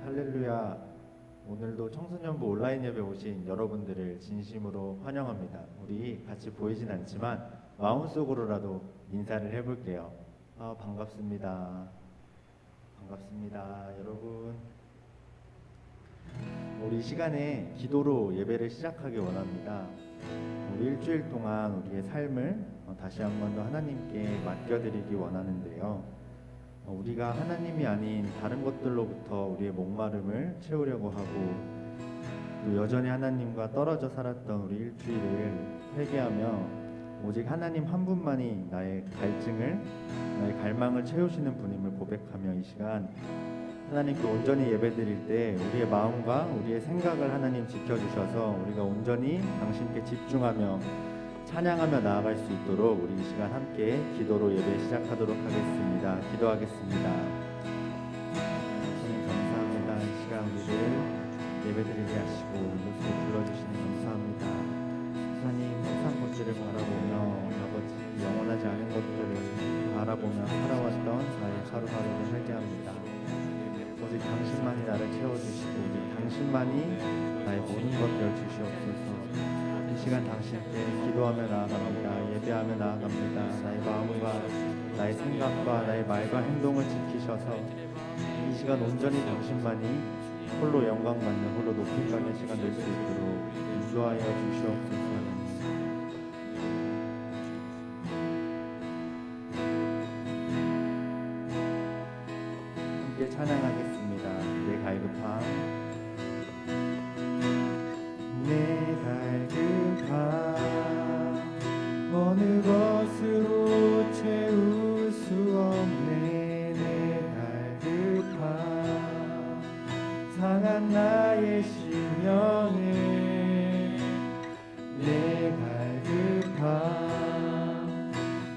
할렐루야. 오늘도 청소년부 온라인 예배 오신 여러분들을 진심으로 환영합니다. 우리 같이 보이진 않지만 마음속으로라도 인사를 해볼게요. 반갑습니다. 반갑습니다, 여러분. 우리 이 시간에 기도로 예배를 시작하기 원합니다. 우리 일주일 동안 우리의 삶을 다시 한 번 더 하나님께 맡겨드리기 원하는데요. 우리가 하나님이 아닌 다른 것들로부터 우리의 목마름을 채우려고 하고 또 여전히 하나님과 떨어져 살았던 우리 일주일을 회개하며 오직 하나님 한 분만이 나의 갈증을, 나의 갈망을 채우시는 분임을 고백하며 이 시간 하나님께 온전히 예배드릴 때 우리의 마음과 우리의 생각을 하나님 지켜주셔서 우리가 온전히 당신께 집중하며 찬양하며 나아갈 수 있도록 우리 이 시간 함께 기도로 예배 시작하도록 하겠습니다. 기도하겠습니다. 주님 감사합니다. 이 시간 우리를 예배드리게 하시고 이곳으로 불러주시니 감사합니다. 하나님 항상 것들을 바라보며 아버지 영원하지 않은 것들을 바라보며 살아왔던 나의 하루하루를 회개합니다. 오직 당신만이 나를 채워주시고 오직 당신만이 나의 모든 것들을 주시옵소서. 이 시간 당신께 기도하며 나아갑니다. 예배하며 나아갑니다. 나의 마음과 나의 생각과 나의 말과 행동을 지키셔서 이 시간 온전히 당신만이 홀로 영광받는 홀로 높임받는 시간 될 수 있도록 인도하여 주시옵소서. 함께 찬양하겠습니다. 내 갈급함, 내 갈급함 어느 것으로 채울 수 없네. 내 갈급함 상한 나의 심령을 내 갈급함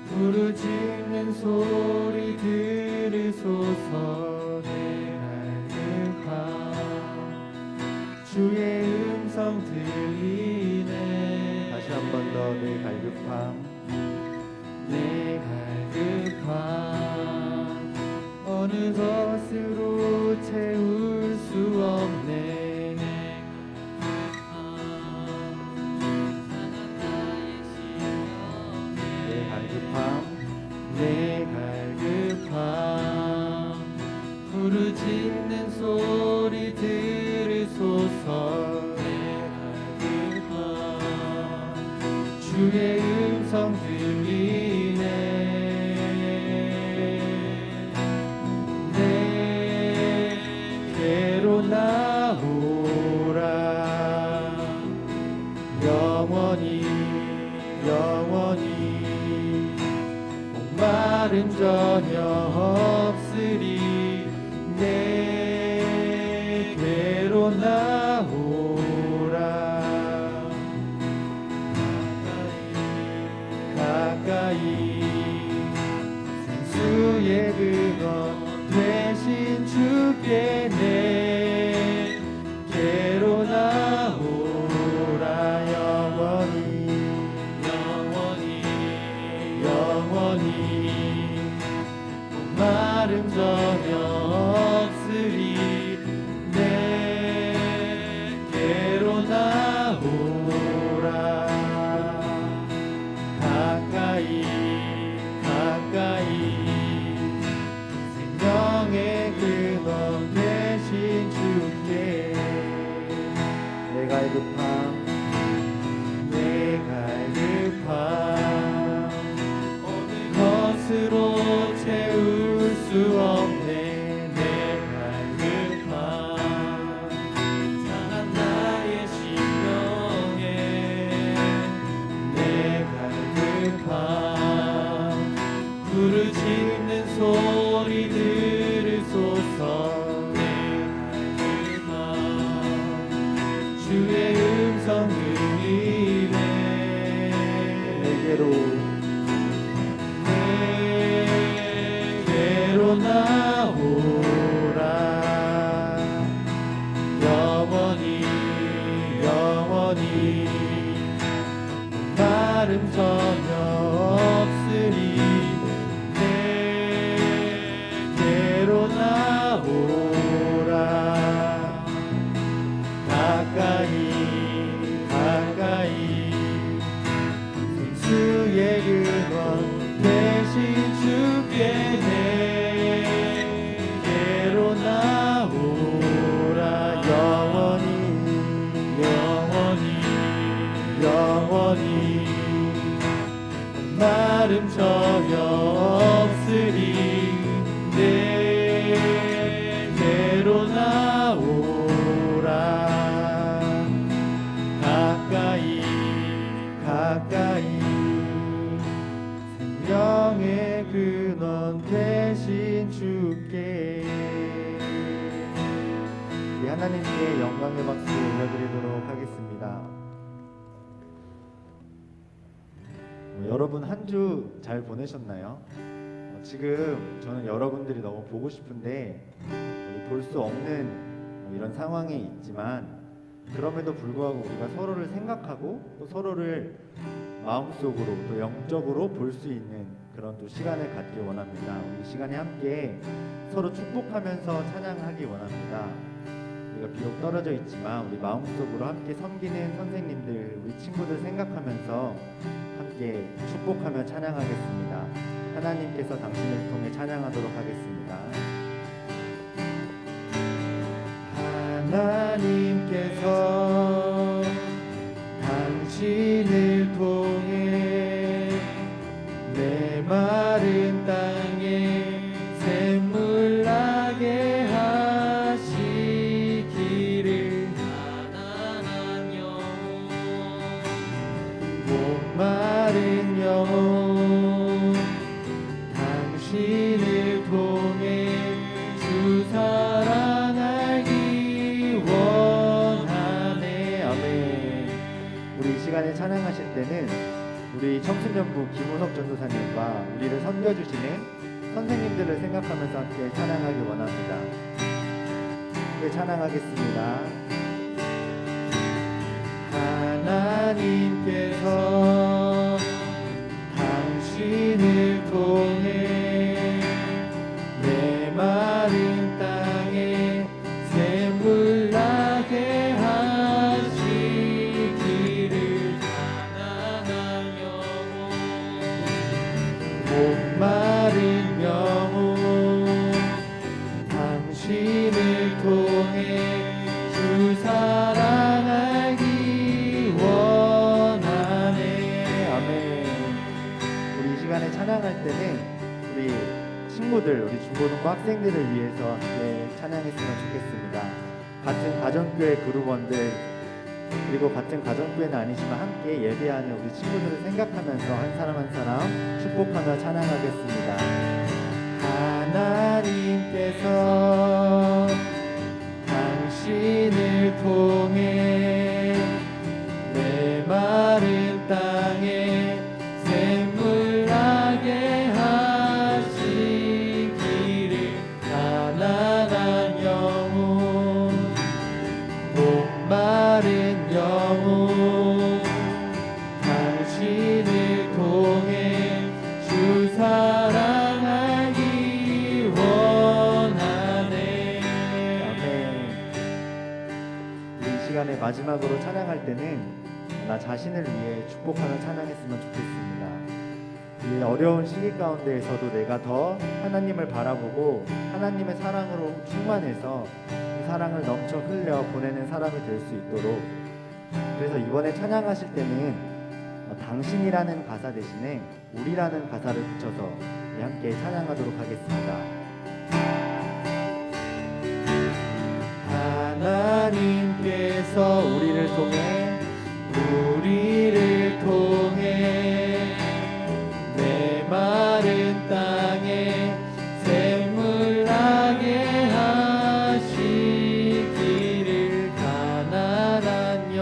부르짖는 소리 들으소서. 내 갈급함 주의 음성 들리네. 다시 한 번 더 내 갈급함, 내 갈급함 어느 것으로 채울 수 없네. 내 갈급함, 내 갈급함 부르짖는 소리 들으소서. 주의 음성 들리네. 내게로 나오라. 영원히 영원히 목마름 전혀 없으리. 내게로 나오라. 가까이 생수의 근원 되신 주께 내게로 나오라. 영원히 영원히 영원히 목마름 전혀 없으리. 내게로 나오라. 가까이 가까이 생명의 근원 되신 주께 내 갈급함, 내 갈급함 어느 것으로 채울 수 없네. 내 갈급함 상한 나의 심령에 내 갈급함 부르짖는 소리 들으소서. 내 갈급함 주의 음성 들리네. 내게로 나오라. 영원히 영원히 다름 전혀 없으리. 내게로 나오라. 가까이 가까이 생수의 근원 대신 주께 내게로 나오라. 영원히 영원히 영원히 마름 전혀 없으리. 내게로 나오라. 가까이 가까이 생명의 근원 되신 주께. 우리 하나님께 영광의 박수 올려드리도록 하겠습니다. 여러분 한 주 잘 보내셨나요? 지금 저는 여러분들이 너무 보고 싶은데 볼 수 없는 이런 상황에 있지만, 그럼에도 불구하고 우리가 서로를 생각하고 또 서로를 마음속으로 또 영적으로 볼 수 있는 그런 또 시간을 갖기 원합니다. 우리 시간에 함께 서로 축복하면서 찬양하기 원합니다. 우리가 비록 떨어져 있지만 우리 마음속으로 함께 섬기는 선생님들, 우리 친구들 생각하면서 함께 축복하며 찬양하겠습니다. 하나님께서 당신을 통해 찬양하도록 하겠습니다. 하나님께서 당신을 통해 내 마른 땅에 샘물 나게 하시기를. 가난한 영혼 목마른 영혼 당신을 통해 주 사랑 알기 원하네. 아멘. 우리 이 시간에 찬양하실 때는 우리 청춘연부 김우석 전도사님과 우리를 섬겨주시는 선생님들을 생각하면서 함께 찬양하기 원합니다. 함께 찬양하겠습니다. 하나님께서 당신을 통해 내 마른 땅에 샘물 나게 하시기를. 가난한 영혼 목마른 영혼 당신을 통해 주 사랑 알기 원하네. 아멘. 우리 이 시간에 찬양할 때는 우리 친구들, 우리 중고등부 학생들을 위해서 함께 찬양했으면 좋겠습니다. 같은 가정교회 그룹원들, 그리고 같은 가정교회는 아니지만 함께 예배하는 우리 친구들을 생각하면서 한 사람 한 사람 축복하며 찬양하겠습니다. 하나님께서 당신을 통해 내 마른 땅에 샘물 나게 하시기를. 가난한 영혼 목마른 영혼 당신을 통해 주 사랑 알기 원하네. 아멘. 이 시간에 마지막으로 찬양할 때는 나 자신을 위해 축복하며 찬양했으면 좋겠습니다. 이 어려운 시기 가운데에서도 내가 더 하나님을 바라보고 하나님의 사랑으로 충만해서 이 사랑을 넘쳐 흘려 보내는 사람이 될 수 있도록, 그래서 이번에 찬양하실 때는 당신이라는 가사 대신에 우리라는 가사를 붙여서 함께 찬양하도록 하겠습니다. 하나님께서 우리를 통해 내 마른 땅에 샘물 나게 하시기를. 가난한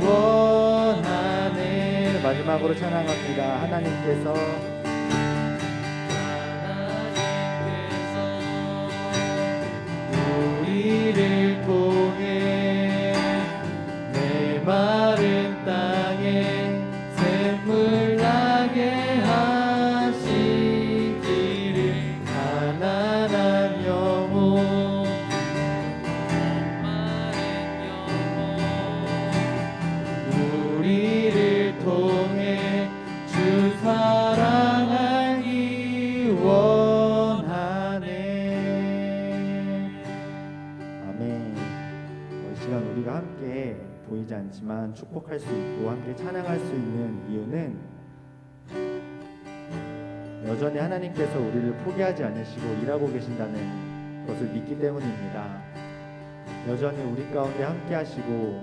원하네. 마지막으로 찬양합니다. 하나님께서 우리를 통해 내 마른 땅에 샘물 나게 하시기를. 가난한 영혼 우리를 통해 주 사랑하기 원하네. 아멘. 이 시간 우리가 함께 보이지 않지만 축복할 수 있고 함께 찬양할 수 있는 이유는 여전히 하나님께서 우리를 포기하지 않으시고 일하고 계신다는 것을 믿기 때문입니다. 여전히 우리 가운데 함께 하시고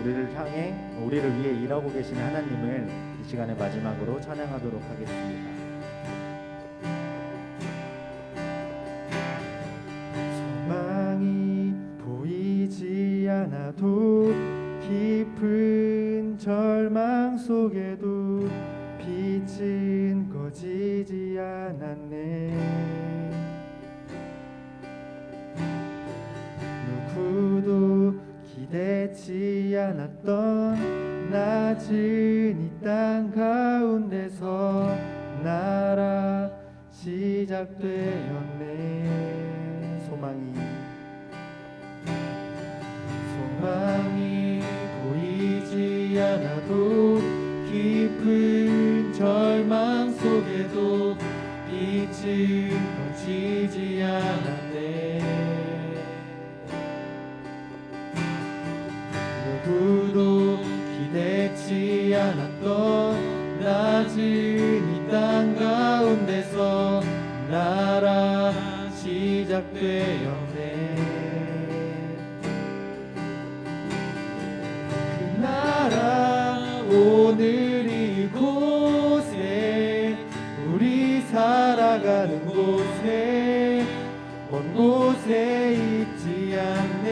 우리를 향해 우리를 위해 일하고 계신 하나님을 이 시간의 마지막으로 찬양하도록 하겠습니다. 소망이 보이지 않아도 깊은 절망 속에도 빛은 꺼지지 않았네. 누구도 기대치 않았던 낮은 이 땅 가운데서 나라 시작되었네. 소망이 보이지 않아도 깊은 절망 속에도 빛은 꺼지지 않았네. 누구도 기대치 않았던 낮은 이 땅 가운데서 나라 시작되었네. 그 나라 오늘 이곳에 우리 살아가는 곳에 먼 곳에 있지 않네.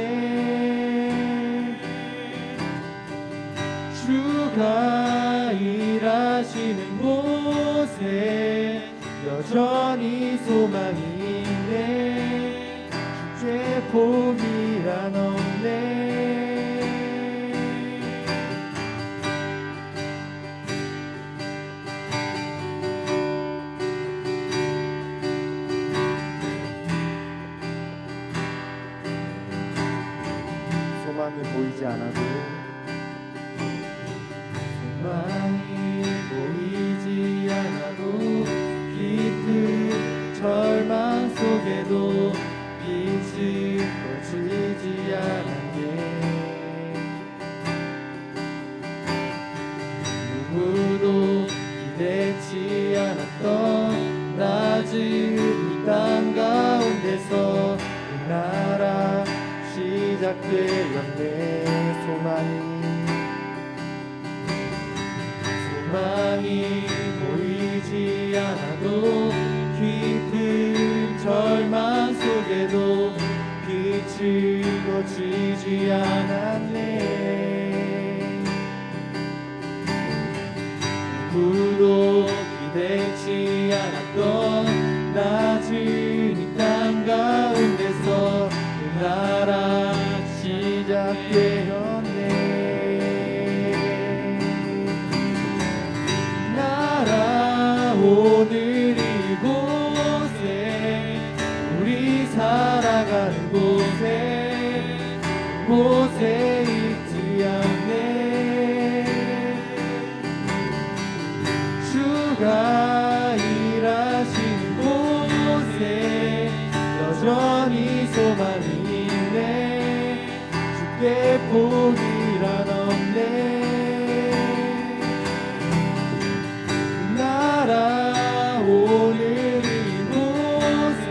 주가 일하시는 곳에 여전히 소망이 있네. 주께 포기란 없네. 소망이 보이지 않아도 보이지 않아도 깊은 절망 속에도 빛이 꺼지지 않았네. 누구도 기대치 않았던 낮은 이 땅 가운데서 그 나라 시작되었네. 소망이 보이지 않아도 깊은 절망 속에도 빛이 꺼지지 않았네. 누구도 기대치 않았던 낮은 이 땅 가운데서 그 나라 시작되었네. 오늘 이곳에 우리 살아가는 곳에 있지 않네. 주가 일하시는 곳에 여전히 소망이 있네. 주께 포기란 없네. 오늘 이곳에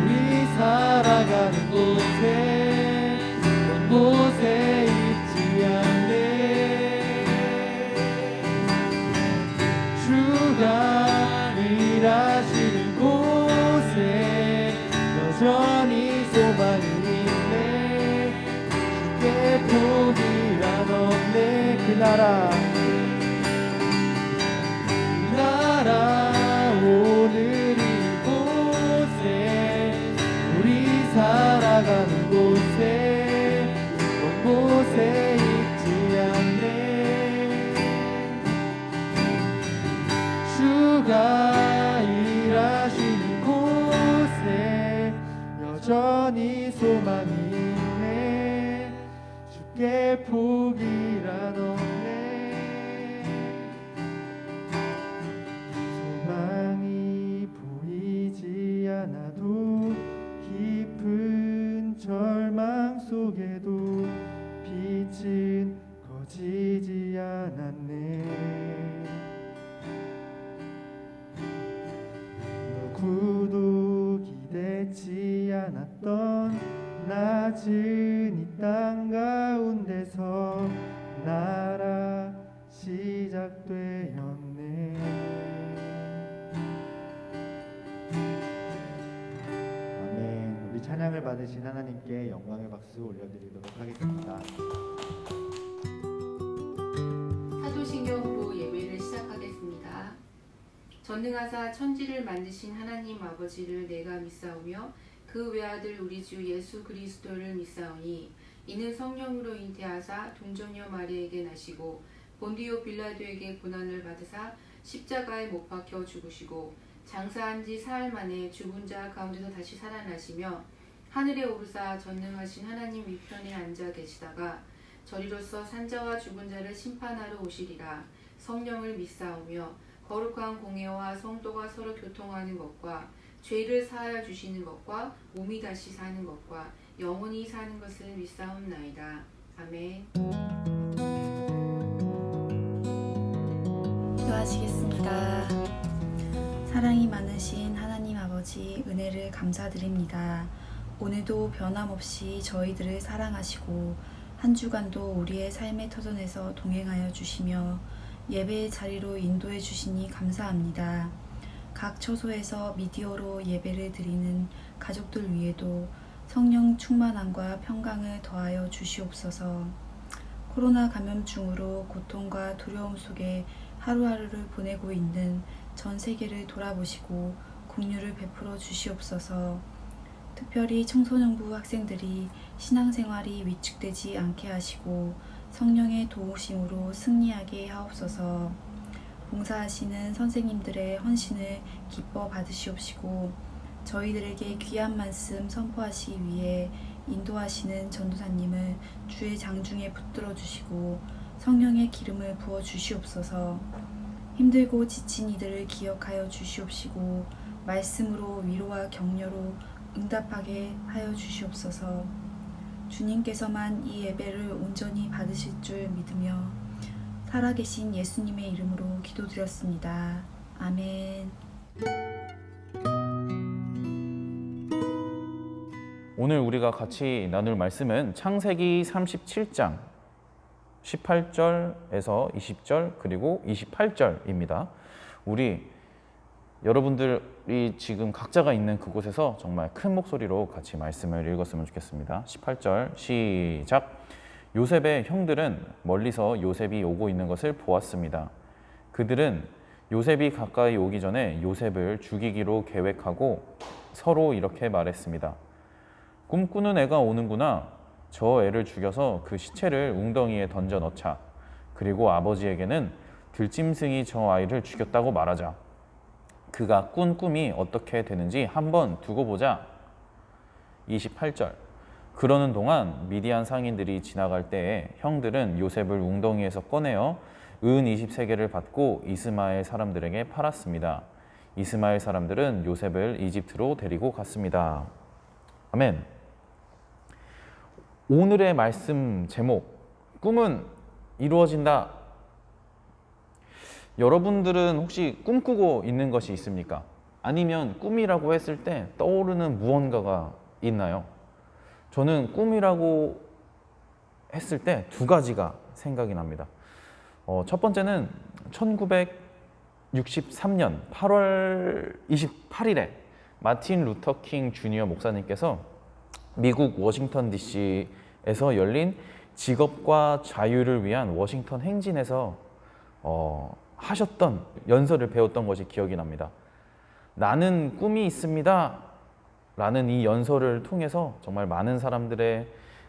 우리 살아가는 곳에 있지 않네. 주가 일하시는 곳에 여전히 소망이 있네. 주께 포기란 우리 나라 오늘 이곳에 우리 살아가는 곳에 먼 곳에 있지 않네. 주가 일하시는 곳에 여전히 소망이 있네. 주께 포기란 없네. 소망이 보이지 않아도 깊은 절망 속에도 빛은 꺼지지 않았네. 누구도 기대치 않았던 낮은 이 땅 가운데서 나라 시작되었네. 아멘. 우리 찬양을 받으신 하나님께 영광의 박수 올려드리도록 하겠습니다. 사도신경으로 예배를 시작하겠습니다. 전능하사 천지를 만드신 하나님 아버지를 내가 믿사오며 그 외아들 우리 주 예수 그리스도를 믿사오니 이는 성령으로 잉태하사 동정녀 마리에게 나시고 본디오 빌라도에게 고난을 받으사 십자가에 못 박혀 죽으시고 장사한 지 사흘 만에 죽은 자 가운데서 다시 살아나시며 하늘에 오르사 전능하신 하나님 위편에 앉아 계시다가 저리로서 산자와 죽은 자를 심판하러 오시리라. 성령을 믿사오며 거룩한 공회와 성도가 서로 교통하는 것과 죄를 사하여 주시는 것과 몸이 다시 사는 것과 영원히 사는 것을 믿사옵나이다. 아멘. 기도하시겠습니다. 사랑이 많으신 하나님 아버지 은혜를 감사드립니다. 오늘도 변함없이 저희들을 사랑하시고 한 주간도 우리의 삶의 터전에서 동행하여 주시며 예배의 자리로 인도해 주시니 감사합니다. 각 처소에서 미디어로 예배를 드리는 가족들 위에도 성령 충만함과 평강을 더하여 주시옵소서. 코로나 감염증으로 고통과 두려움 속에 하루하루를 보내고 있는 전 세계를 돌아보시고 긍휼을 베풀어 주시옵소서. 특별히 청소년부 학생들이 신앙생활이 위축되지 않게 하시고 성령의 도우심으로 승리하게 하옵소서. 봉사하시는 선생님들의 헌신을 기뻐 받으시옵시고 저희들에게 귀한 말씀 선포하시기 위해 인도하시는 전도사님을 주의 장중에 붙들어 주시고 성령의 기름을 부어 주시옵소서. 힘들고 지친 이들을 기억하여 주시옵시고 말씀으로 위로와 격려로 응답하게 하여 주시옵소서. 주님께서만 이 예배를 온전히 받으실 줄 믿으며 살아계신 예수님의 이름으로 기도드렸습니다. 아멘. 오늘 우리가 같이 나눌 말씀은 창세기 37장 18절에서 20절 그리고 28절입니다. 우리 여러분들이 지금 각자가 있는 그곳에서 정말 큰 목소리로 같이 말씀을 읽었으면 좋겠습니다. 18절 시작. 요셉의 형들은 멀리서 요셉이 오고 있는 것을 보았습니다. 그들은 요셉이 가까이 오기 전에 요셉을 죽이기로 계획하고 서로 이렇게 말했습니다. 꿈꾸는 애가 오는구나. 저 애를 죽여서 그 시체를 웅덩이에 던져 넣자. 그리고 아버지에게는 들짐승이 저 아이를 죽였다고 말하자. 그가 꾼 꿈이 어떻게 되는지 한번 두고 보자. 28절. 그러는 동안 미디안 상인들이 지나갈 때에 형들은 요셉을 웅덩이에서 꺼내어 은 20세겔을 받고 이스마엘 사람들에게 팔았습니다. 이스마엘 사람들은 요셉을 이집트로 데리고 갔습니다. 아멘. 오늘의 말씀 제목, 꿈은 이루어진다. 여러분들은 혹시 꿈꾸고 있는 것이 있습니까? 아니면 꿈이라고 했을 때 떠오르는 무언가가 있나요? 저는 꿈이라고 했을 때 두 가지가 생각이 납니다. 첫 번째는 1963년 8월 28일에 마틴 루터 킹 주니어 목사님께서 미국 워싱턴 DC에서 열린 직업과 자유를 위한 워싱턴 행진에서 하셨던 연설을 배웠던 것이 기억이 납니다. 나는 꿈이 있습니다 라는 이 연설을 통해서 정말 많은 사람들의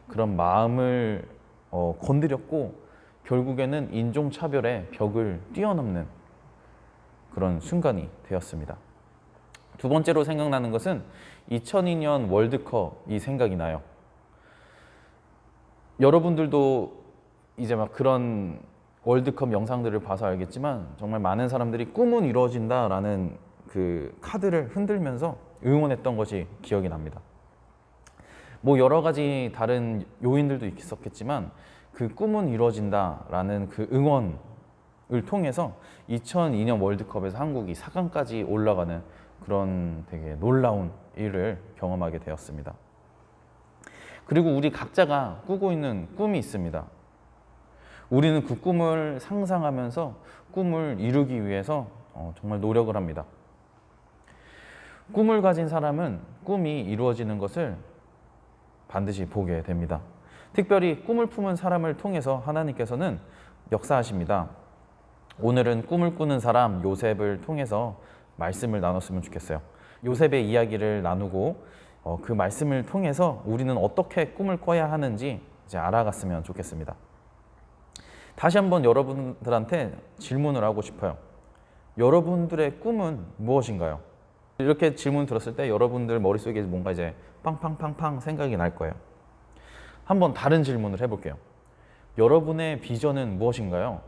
그런 마음을 건드렸고, 결국에는 인종차별의 벽을 뛰어넘는 그런 순간이 되었습니다. 두 번째로 생각나는 것은 2002년 월드컵이 생각이 나요. 여러분들도 이제 막 그런 월드컵 영상들을 봐서 알겠지만 정말 많은 사람들이 꿈은 이루어진다라는 그 카드를 흔들면서 응원했던 것이 기억이 납니다. 뭐 여러 가지 다른 요인들도 있었겠지만 그 꿈은 이루어진다라는 그 응원을 통해서 2002년 월드컵에서 한국이 4강까지 올라가는 그런 되게 놀라운 일을 경험하게 되었습니다. 그리고 우리 각자가 꾸고 있는 꿈이 있습니다. 우리는 그 꿈을 상상하면서 꿈을 이루기 위해서 정말 노력을 합니다. 꿈을 가진 사람은 꿈이 이루어지는 것을 반드시 보게 됩니다. 특별히 꿈을 품은 사람을 통해서 하나님께서는 역사하십니다. 오늘은 꿈을 꾸는 사람 요셉을 통해서 말씀을 나눴으면 좋겠어요. 요셉의 이야기를 나누고 그 말씀을 통해서 우리는 어떻게 꿈을 꿔야 하는지 이제 알아갔으면 좋겠습니다. 다시 한번 여러분들한테 질문을 하고 싶어요. 여러분들의 꿈은 무엇인가요? 이렇게 질문 들었을 때 여러분들 머릿속에 뭔가 이제 팡팡팡팡 생각이 날 거예요. 한번 다른 질문을 해볼게요. 여러분의 비전은 무엇인가요?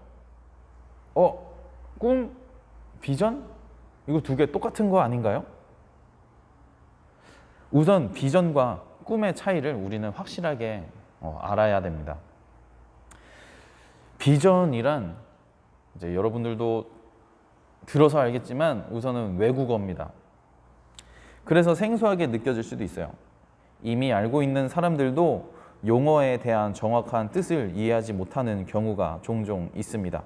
꿈? 비전? 이거 두 개 똑같은 거 아닌가요? 우선 비전과 꿈의 차이를 우리는 확실하게 알아야 됩니다. 비전이란 이제 여러분들도 들어서 알겠지만 우선은 외국어입니다. 그래서 생소하게 느껴질 수도 있어요. 이미 알고 있는 사람들도 용어에 대한 정확한 뜻을 이해하지 못하는 경우가 종종 있습니다.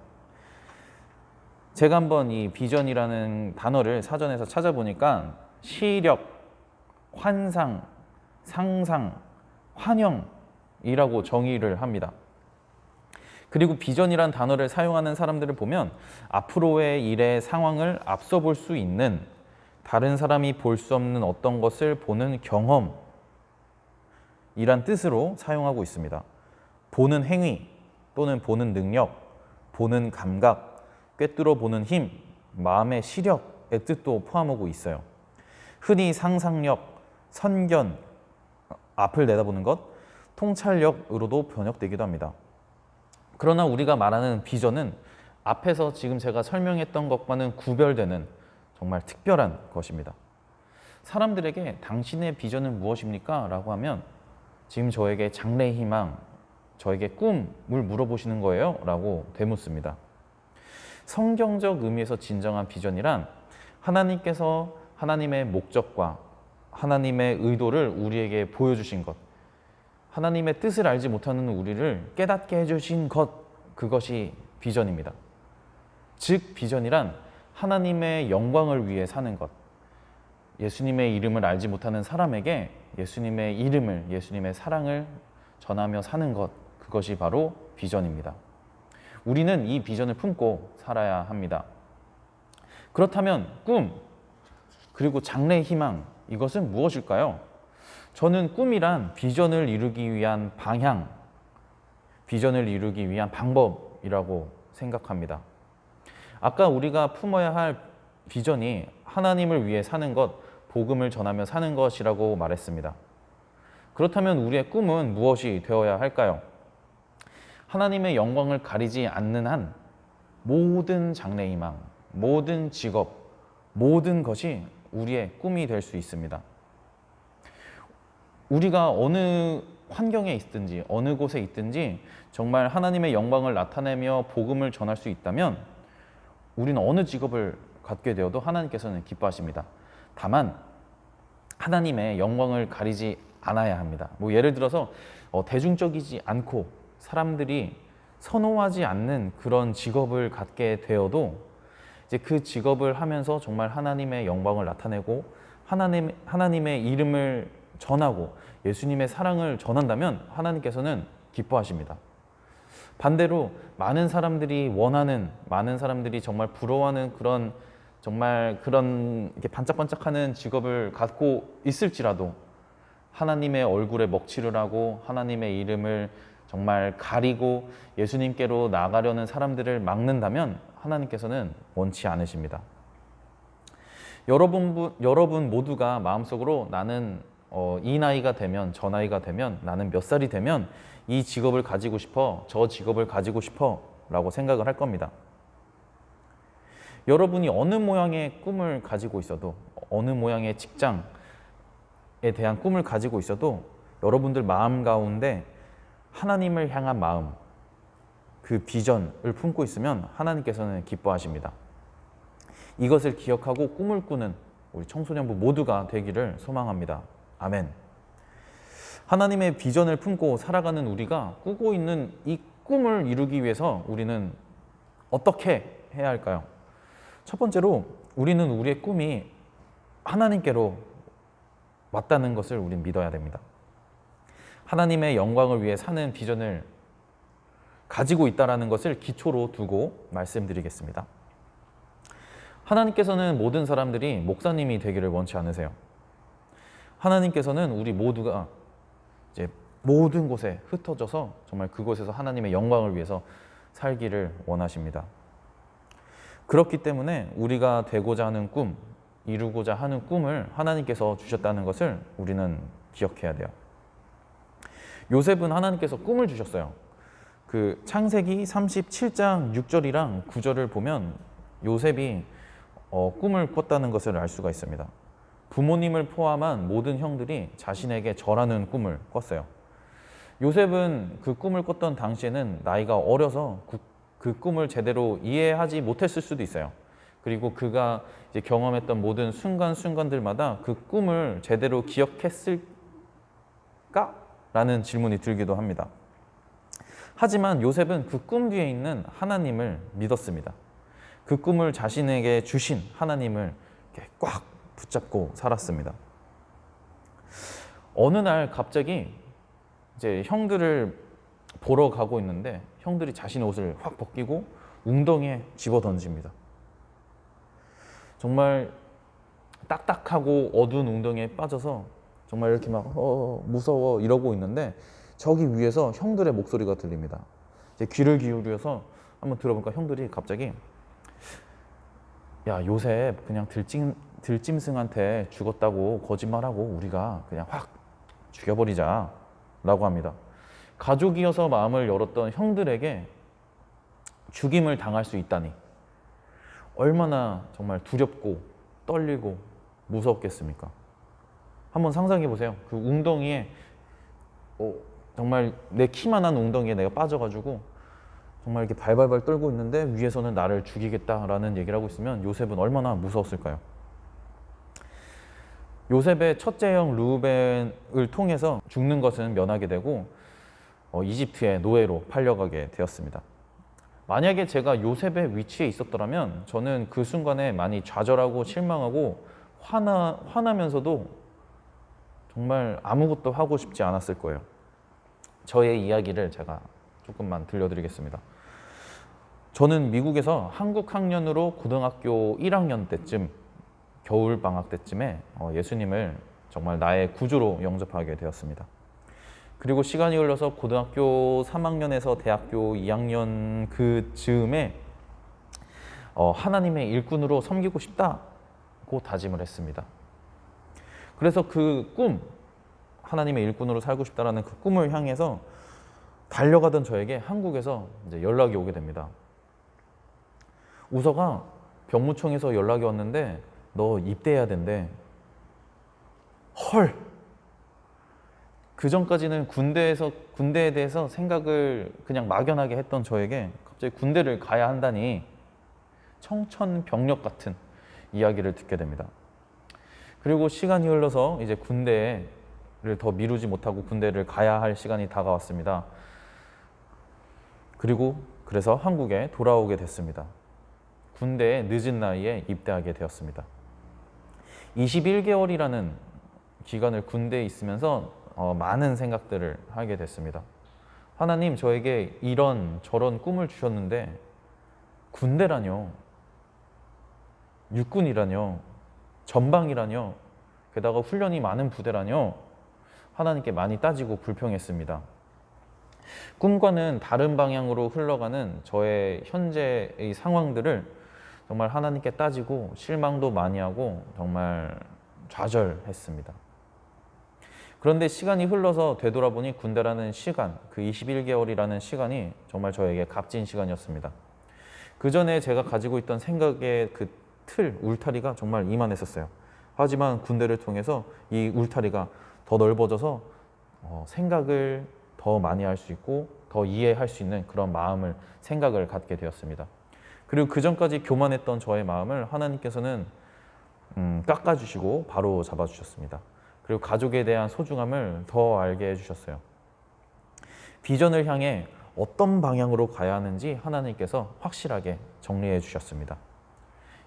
제가 한번 이 비전이라는 단어를 사전에서 찾아보니까 시력, 환상, 상상, 환영이라고 정의를 합니다. 그리고 비전이란 단어를 사용하는 사람들을 보면 앞으로의 일의 상황을 앞서 볼 수 있는, 다른 사람이 볼 수 없는 어떤 것을 보는 경험이란 뜻으로 사용하고 있습니다. 보는 행위 또는 보는 능력, 보는 감각, 꿰뚫어 보는 힘, 마음의 시력의 뜻도 포함하고 있어요. 흔히 상상력, 선견, 앞을 내다보는 것, 통찰력으로도 번역되기도 합니다. 그러나 우리가 말하는 비전은 앞에서 지금 제가 설명했던 것과는 구별되는 정말 특별한 것입니다. 사람들에게 당신의 비전은 무엇입니까? 라고 하면 지금 저에게 장래 희망, 저에게 꿈을 물어보시는 거예요? 라고 되묻습니다. 성경적 의미에서 진정한 비전이란 하나님께서 하나님의 목적과 하나님의 의도를 우리에게 보여주신 것, 하나님의 뜻을 알지 못하는 우리를 깨닫게 해주신 것, 그것이 비전입니다. 즉 비전이란 하나님의 영광을 위해 사는 것, 예수님의 이름을 알지 못하는 사람에게 예수님의 이름을, 예수님의 사랑을 전하며 사는 것, 그것이 바로 비전입니다. 우리는 이 비전을 품고 살아야 합니다. 그렇다면 꿈, 그리고 장래 희망, 이것은 무엇일까요? 저는 꿈이란 비전을 이루기 위한 방향, 비전을 이루기 위한 방법이라고 생각합니다. 아까 우리가 품어야 할 비전이 하나님을 위해 사는 것, 복음을 전하며 사는 것이라고 말했습니다. 그렇다면 우리의 꿈은 무엇이 되어야 할까요? 하나님의 영광을 가리지 않는 한 모든 장래 희망, 모든 직업, 모든 것이 우리의 꿈이 될 수 있습니다. 우리가 어느 환경에 있든지 어느 곳에 있든지 정말 하나님의 영광을 나타내며 복음을 전할 수 있다면 우리는 어느 직업을 갖게 되어도 하나님께서는 기뻐하십니다. 다만 하나님의 영광을 가리지 않아야 합니다. 뭐 예를 들어서 대중적이지 않고 사람들이 선호하지 않는 그런 직업을 갖게 되어도 이제 그 직업을 하면서 정말 하나님의 영광을 나타내고 하나님의 이름을 전하고 예수님의 사랑을 전한다면 하나님께서는 기뻐하십니다. 반대로 많은 사람들이 원하는, 많은 사람들이 정말 부러워하는 그런 이렇게 반짝반짝하는 직업을 갖고 있을지라도 하나님의 얼굴에 먹칠을 하고 하나님의 이름을 정말 가리고 예수님께로 나가려는 사람들을 막는다면 하나님께서는 원치 않으십니다. 여러분 모두가 마음속으로 나는 이 나이가 되면, 저 나이가 되면, 나는 몇 살이 되면 이 직업을 가지고 싶어, 저 직업을 가지고 싶어 라고 생각을 할 겁니다. 여러분이 어느 모양의 꿈을 가지고 있어도, 어느 모양의 직장에 대한 꿈을 가지고 있어도 여러분들 마음 가운데 하나님을 향한 마음, 그 비전을 품고 있으면 하나님께서는 기뻐하십니다. 이것을 기억하고 꿈을 꾸는 우리 청소년부 모두가 되기를 소망합니다. 아멘. 하나님의 비전을 품고 살아가는 우리가 꾸고 있는 이 꿈을 이루기 위해서 우리는 어떻게 해야 할까요? 첫 번째로 우리는 우리의 꿈이 하나님께로 맞다는 것을 우리는 믿어야 됩니다. 하나님의 영광을 위해 사는 비전을 가지고 있다는 것을 기초로 두고 말씀드리겠습니다. 하나님께서는 모든 사람들이 목사님이 되기를 원치 않으세요. 하나님께서는 우리 모두가 이제 모든 곳에 흩어져서 정말 그곳에서 하나님의 영광을 위해서 살기를 원하십니다. 그렇기 때문에 우리가 되고자 하는 꿈, 이루고자 하는 꿈을 하나님께서 주셨다는 것을 우리는 기억해야 돼요. 요셉은 하나님께서 꿈을 주셨어요. 그 창세기 37장 6절이랑 9절을 보면 요셉이 꿈을 꿨다는 것을 알 수가 있습니다. 부모님을 포함한 모든 형들이 자신에게 절하는 꿈을 꿨어요. 요셉은 그 꿈을 꿨던 당시에는 나이가 어려서 그 꿈을 제대로 이해하지 못했을 수도 있어요. 그리고 그가 이제 경험했던 모든 순간순간들마다 그 꿈을 제대로 기억했을까? 라는 질문이 들기도 합니다. 하지만 요셉은 그 꿈 뒤에 있는 하나님을 믿었습니다. 그 꿈을 자신에게 주신 하나님을 이렇게 꽉 붙잡고 살았습니다. 어느 날 갑자기 이제 형들을 보러 가고 있는데 형들이 자신의 옷을 확 벗기고 웅덩이에 집어 던집니다. 정말 딱딱하고 어두운 웅덩이에 빠져서 정말 이렇게 막 무서워 이러고 있는데 저기 위에서 형들의 목소리가 들립니다. 이제 귀를 기울여서 한번 들어보니까 형들이 갑자기 야, 요셉 그냥 들짐승한테 죽었다고 거짓말하고 우리가 그냥 확 죽여버리자 라고 합니다. 가족이어서 마음을 열었던 형들에게 죽임을 당할 수 있다니 얼마나 정말 두렵고 떨리고 무섭겠습니까? 한번 상상해 보세요. 그 웅덩이에 정말 내 키만한 웅덩이에 내가 빠져가지고 정말 이렇게 발발발 떨고 있는데 위에서는 나를 죽이겠다라는 얘기를 하고 있으면 요셉은 얼마나 무서웠을까요? 요셉의 첫째 형 르우벤을 통해서 죽는 것은 면하게 되고 이집트의 노예로 팔려가게 되었습니다. 만약에 제가 요셉의 위치에 있었더라면 저는 그 순간에 많이 좌절하고 실망하고 화나면서도 정말 아무것도 하고 싶지 않았을 거예요. 저의 이야기를 제가 조금만 들려드리겠습니다. 저는 미국에서 한국 학년으로 고등학교 1학년 때쯤 겨울 방학 때쯤에 예수님을 정말 나의 구주로 영접하게 되었습니다. 그리고 시간이 흘러서 고등학교 3학년에서 대학교 2학년 그 즈음에 하나님의 일꾼으로 섬기고 싶다고 다짐을 했습니다. 그래서 그 꿈, 하나님의 일꾼으로 살고 싶다라는 그 꿈을 향해서 달려가던 저에게 한국에서 이제 연락이 오게 됩니다. 우서가 병무청에서 연락이 왔는데 너 입대해야 된대. 헐! 그 전까지는 군대에 대해서 생각을 그냥 막연하게 했던 저에게 갑자기 군대를 가야 한다니 청천벽력 같은 이야기를 듣게 됩니다. 그리고 시간이 흘러서 이제 군대를 더 미루지 못하고 군대를 가야 할 시간이 다가왔습니다. 그래서 한국에 돌아오게 됐습니다. 군대에 늦은 나이에 입대하게 되었습니다. 21개월이라는 기간을 군대에 있으면서 많은 생각들을 하게 됐습니다. 하나님, 저에게 이런 저런 꿈을 주셨는데 군대라뇨, 육군이라뇨, 전방이라뇨, 게다가 훈련이 많은 부대라뇨. 하나님께 많이 따지고 불평했습니다. 꿈과는 다른 방향으로 흘러가는 저의 현재의 상황들을 정말 하나님께 따지고 실망도 많이 하고 정말 좌절했습니다. 그런데 시간이 흘러서 되돌아보니 군대라는 시간, 그 21개월이라는 시간이 정말 저에게 값진 시간이었습니다. 그 전에 제가 가지고 있던 생각의 그 틀, 울타리가 정말 이만했었어요. 하지만 군대를 통해서 이 울타리가 더 넓어져서 생각을 더 많이 할 수 있고 더 이해할 수 있는 그런 마음을, 생각을 갖게 되었습니다. 그리고 그 전까지 교만했던 저의 마음을 하나님께서는 깎아주시고 바로 잡아주셨습니다. 그리고 가족에 대한 소중함을 더 알게 해주셨어요. 비전을 향해 어떤 방향으로 가야 하는지 하나님께서 확실하게 정리해 주셨습니다.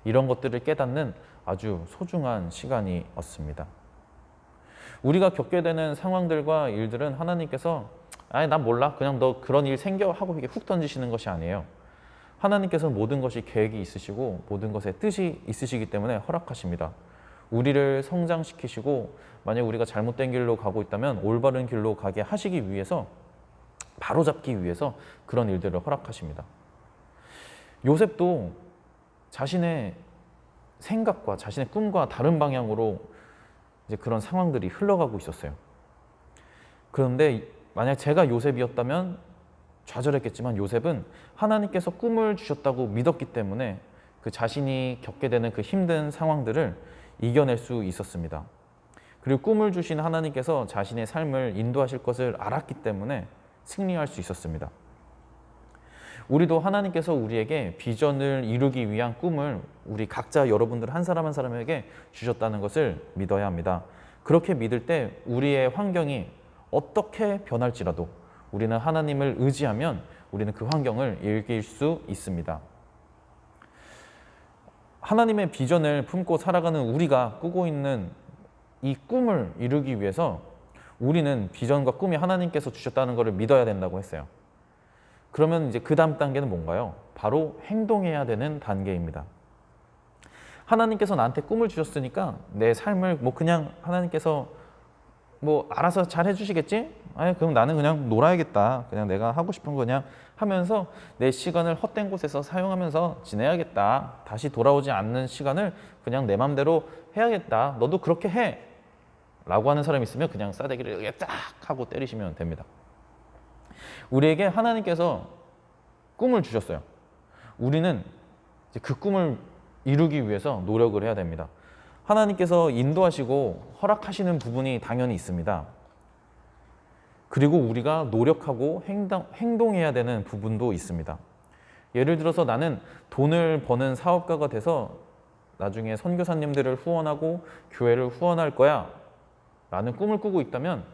이런 것들을 깨닫는 아주 소중한 시간이었습니다. 우리가 겪게 되는 상황들과 일들은 하나님께서 아니 난 몰라, 그냥 너 그런 일 생겨 하고 이렇게 훅 던지시는 것이 아니에요. 하나님께서는 모든 것이 계획이 있으시고 모든 것에 뜻이 있으시기 때문에 허락하십니다. 우리를 성장시키시고 만약 우리가 잘못된 길로 가고 있다면 올바른 길로 가게 하시기 위해서, 바로잡기 위해서 그런 일들을 허락하십니다. 요셉도 자신의 생각과 자신의 꿈과 다른 방향으로 이제 그런 상황들이 흘러가고 있었어요. 그런데 만약 제가 요셉이었다면 좌절했겠지만 요셉은 하나님께서 꿈을 주셨다고 믿었기 때문에 그 자신이 겪게 되는 그 힘든 상황들을 이겨낼 수 있었습니다. 그리고 꿈을 주신 하나님께서 자신의 삶을 인도하실 것을 알았기 때문에 승리할 수 있었습니다. 우리도 하나님께서 우리에게 비전을 이루기 위한 꿈을 우리 각자, 여러분들 한 사람 한 사람에게 주셨다는 것을 믿어야 합니다. 그렇게 믿을 때 우리의 환경이 어떻게 변할지라도 우리는 하나님을 의지하면 우리는 그 환경을 이길 수 있습니다. 하나님의 비전을 품고 살아가는 우리가 꾸고 있는 이 꿈을 이루기 위해서 우리는 비전과 꿈이 하나님께서 주셨다는 것을 믿어야 된다고 했어요. 그러면 이제 그 다음 단계는 뭔가요? 바로 행동해야 되는 단계입니다. 하나님께서 나한테 꿈을 주셨으니까 내 삶을 그냥 하나님께서 알아서 잘 해주시겠지? 아니 그럼 나는 그냥 놀아야겠다. 그냥 내가 하고 싶은 거 그냥 하면서 내 시간을 헛된 곳에서 사용하면서 지내야겠다. 다시 돌아오지 않는 시간을 그냥 내 맘대로 해야겠다. 너도 그렇게 해. 라고 하는 사람이 있으면 그냥 싸대기를 이렇게 딱 하고 때리시면 됩니다. 우리에게 하나님께서 꿈을 주셨어요. 우리는 이제 그 꿈을 이루기 위해서 노력을 해야 됩니다. 하나님께서 인도하시고 허락하시는 부분이 당연히 있습니다. 그리고 우리가 노력하고 행동해야 되는 부분도 있습니다. 예를 들어서 나는 돈을 버는 사업가가 돼서 나중에 선교사님들을 후원하고 교회를 후원할 거야 라는 꿈을 꾸고 있다면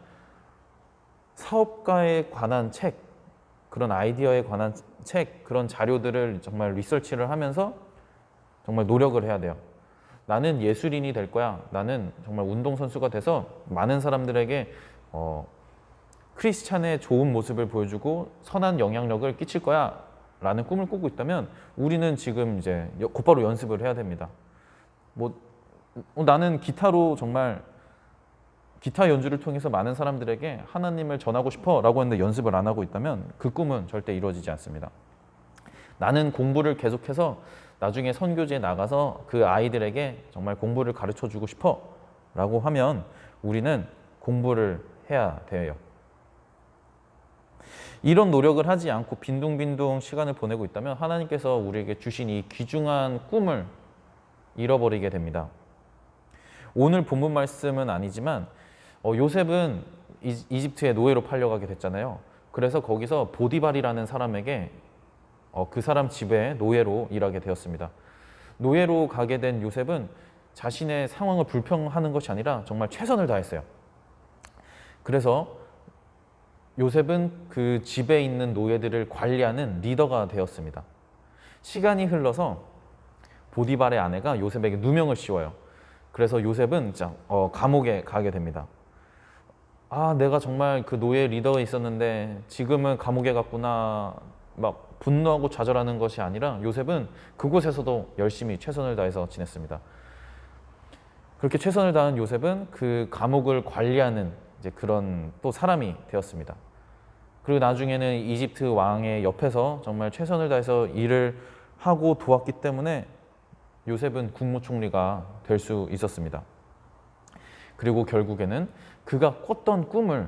사업가에 관한 책, 그런 아이디어에 관한 책, 그런 자료들을 정말 리서치를 하면서 정말 노력을 해야 돼요. 나는 예술인이 될 거야. 나는 정말 운동선수가 돼서 많은 사람들에게 크리스찬의 좋은 모습을 보여주고 선한 영향력을 끼칠 거야 라는 꿈을 꾸고 있다면 우리는 지금 이제 곧바로 연습을 해야 됩니다. 나는 기타로 정말 기타 연주를 통해서 많은 사람들에게 하나님을 전하고 싶어 라고 했는데 연습을 안 하고 있다면 그 꿈은 절대 이루어지지 않습니다. 나는 공부를 계속해서 나중에 선교지에 나가서 그 아이들에게 정말 공부를 가르쳐 주고 싶어 라고 하면 우리는 공부를 해야 돼요. 이런 노력을 하지 않고 빈둥빈둥 시간을 보내고 있다면 하나님께서 우리에게 주신 이 귀중한 꿈을 잃어버리게 됩니다. 오늘 본문 말씀은 아니지만 요셉은 이집트의 노예로 팔려가게 됐잖아요. 그래서 거기서 보디발이라는 사람에게 그 사람 집에 노예로 일하게 되었습니다. 노예로 가게 된 요셉은 자신의 상황을 불평하는 것이 아니라 정말 최선을 다했어요. 그래서 요셉은 그 집에 있는 노예들을 관리하는 리더가 되었습니다. 시간이 흘러서 보디발의 아내가 요셉에게 누명을 씌워요. 그래서 요셉은 감옥에 가게 됩니다. 아, 내가 정말 그 노예 리더에 있었는데 지금은 감옥에 갔구나, 막 분노하고 좌절하는 것이 아니라 요셉은 그곳에서도 열심히 최선을 다해서 지냈습니다. 그렇게 최선을 다한 요셉은 그 감옥을 관리하는 이제 그런 또 사람이 되었습니다. 그리고 나중에는 이집트 왕의 옆에서 정말 최선을 다해서 일을 하고 도왔기 때문에 요셉은 국무총리가 될 수 있었습니다. 그리고 결국에는 그가 꿨던 꿈을,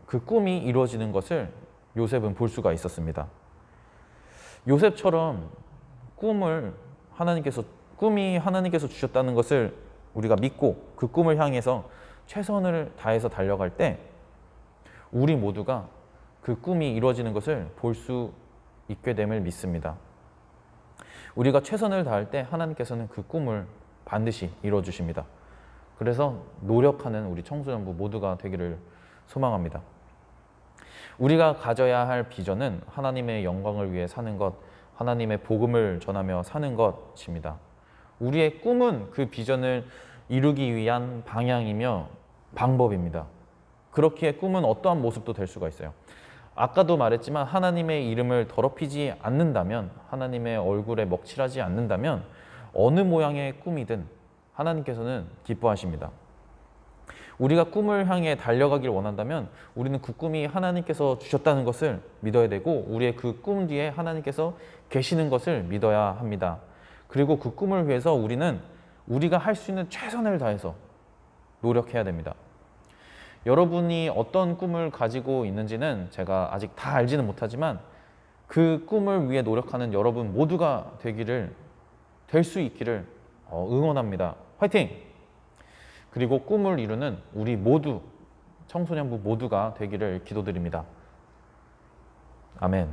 그 꿈이 이루어지는 것을 요셉은 볼 수가 있었습니다. 요셉처럼 꿈이 하나님께서 주셨다는 것을 우리가 믿고 그 꿈을 향해서 최선을 다해서 달려갈 때 우리 모두가 그 꿈이 이루어지는 것을 볼 수 있게 됨을 믿습니다. 우리가 최선을 다할 때 하나님께서는 그 꿈을 반드시 이루어 주십니다. 그래서 노력하는 우리 청소년부 모두가 되기를 소망합니다. 우리가 가져야 할 비전은 하나님의 영광을 위해 사는 것, 하나님의 복음을 전하며 사는 것입니다. 우리의 꿈은 그 비전을 이루기 위한 방향이며 방법입니다. 그렇기에 꿈은 어떠한 모습도 될 수가 있어요. 아까도 말했지만 하나님의 이름을 더럽히지 않는다면, 하나님의 얼굴에 먹칠하지 않는다면 어느 모양의 꿈이든 하나님께서는 기뻐하십니다. 우리가 꿈을 향해 달려가길 원한다면 우리는 그 꿈이 하나님께서 주셨다는 것을 믿어야 되고, 우리의 그 꿈 뒤에 하나님께서 계시는 것을 믿어야 합니다. 그리고 그 꿈을 위해서 우리가 할 수 있는 최선을 다해서 노력해야 됩니다. 여러분이 어떤 꿈을 가지고 있는지는 제가 아직 다 알지는 못하지만 그 꿈을 위해 노력하는 여러분 모두가 될 수 있기를 응원합니다. 화이팅! 그리고 꿈을 이루는 우리 모두, 청소년부 모두가 되기를 기도드립니다. 아멘.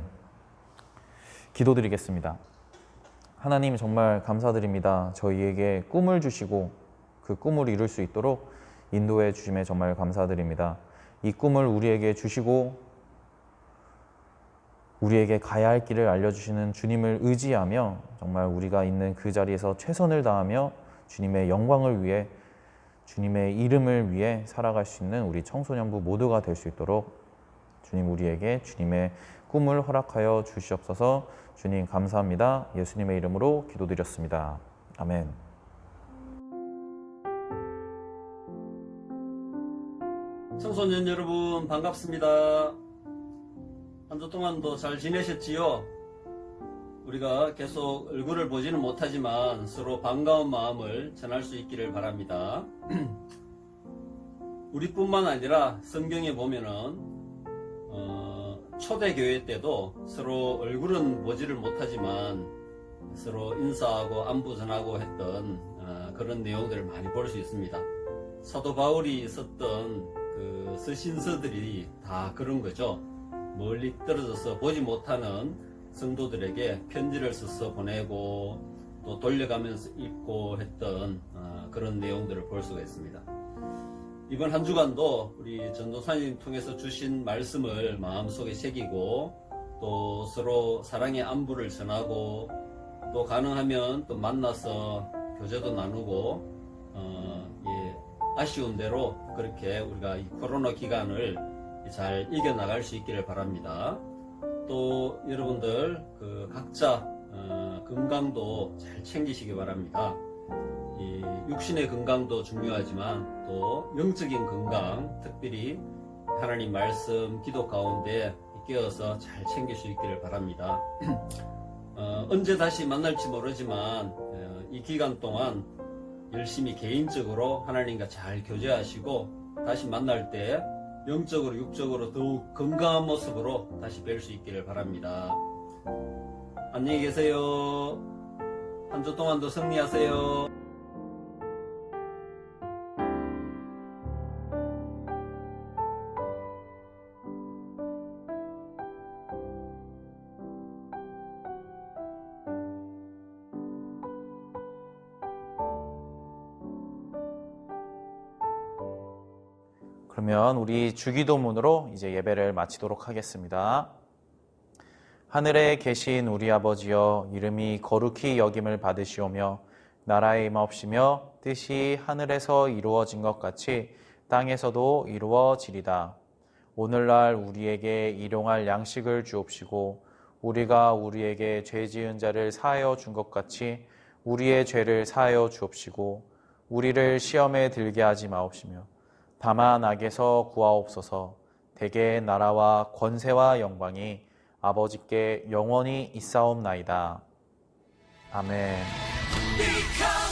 기도드리겠습니다. 하나님, 정말 감사드립니다. 저희에게 꿈을 주시고 그 꿈을 이룰 수 있도록 인도해 주심에 정말 감사드립니다. 이 꿈을 우리에게 주시고 우리에게 가야 할 길을 알려주시는 주님을 의지하며 정말 우리가 있는 그 자리에서 최선을 다하며 주님의 영광을 위해, 주님의 이름을 위해 살아갈 수 있는 우리 청소년부 모두가 될 수 있도록 주님, 우리에게 주님의 꿈을 허락하여 주시옵소서. 주님 감사합니다. 예수님의 이름으로 기도드렸습니다. 아멘. 청소년 여러분 반갑습니다. 한 주 동안도 잘 지내셨지요? 우리가 계속 얼굴을 보지는 못하지만 서로 반가운 마음을 전할 수 있기를 바랍니다. 우리뿐만 아니라 성경에 보면은 초대교회 때도 서로 얼굴은 보지를 못하지만 서로 인사하고 안부 전하고 했던 그런 내용들을 많이 볼 수 있습니다. 사도 바울이 썼던 그 서신서들이 다 그런 거죠. 멀리 떨어져서 보지 못하는 성도들에게 편지를 써서 보내고 또 돌려가면서 읽고 했던 그런 내용들을 볼 수가 있습니다. 이번 한 주간도 우리 전도사님 통해서 주신 말씀을 마음속에 새기고 또 서로 사랑의 안부를 전하고 또 가능하면 또 만나서 교제도 나누고 아쉬운 대로 그렇게 우리가 이 코로나 기간을 잘 이겨나갈 수 있기를 바랍니다. 또 여러분들 그 각자 건강도 잘 챙기시기 바랍니다. 이 육신의 건강도 중요하지만 또 영적인 건강, 특별히 하나님 말씀, 기도 가운데 끼어서 잘 챙길 수 있기를 바랍니다. 언제 다시 만날지 모르지만 이 기간 동안 열심히 개인적으로 하나님과 잘 교제하시고 다시 만날 때 영적으로 육적으로 더욱 건강한 모습으로 다시 뵐 수 있기를 바랍니다. 안녕히 계세요. 한 주 동안도 승리하세요. 그러면 우리 주기도문으로 이제 예배를 마치도록 하겠습니다. 하늘에 계신 우리 아버지여, 이름이 거룩히 여김을 받으시오며 나라의 임하옵시며 뜻이 하늘에서 이루어진 것 같이 땅에서도 이루어지리다. 오늘날 우리에게 일용할 양식을 주옵시고 우리가 우리에게 죄 지은 자를 사하여 준 것 같이 우리의 죄를 사하여 주옵시고 우리를 시험에 들게 하지 마옵시며 다만 악에서 구하옵소서. 대개의 나라와 권세와 영광이 아버지께 영원히 있사옵나이다. 아멘. Because